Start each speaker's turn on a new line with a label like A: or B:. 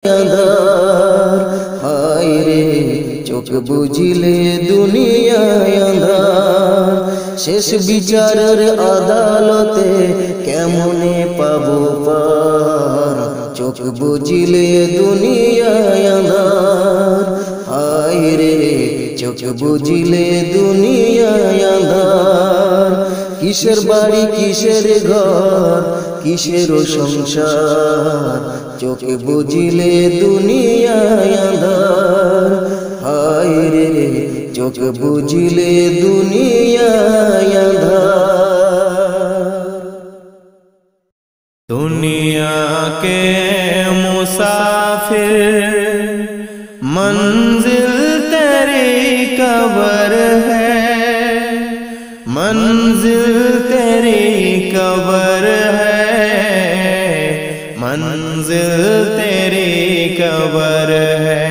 A: अंधार हाय रे चोख बुझिले दुनियाय अंधार शेष বিচারের আদালতে কেমনে পাবো পার চোখ বুঝিলে দুনিয়ায় अंधार হায় রে চোখ বুঝিলে দুনিয়ায় अंधार কিসের বাড়ি কিসের ঘর কিসের সংসার চোখ বুঝিলে দুনিয়ায় अंधार हाय रे चोख बुझिले दुनियाय अंधार
B: दुनिया के मुसाफिर मंजिल तेरी कब्र है, मंजिल तेरी कब्र है, मंजिल तेरी कब्र है।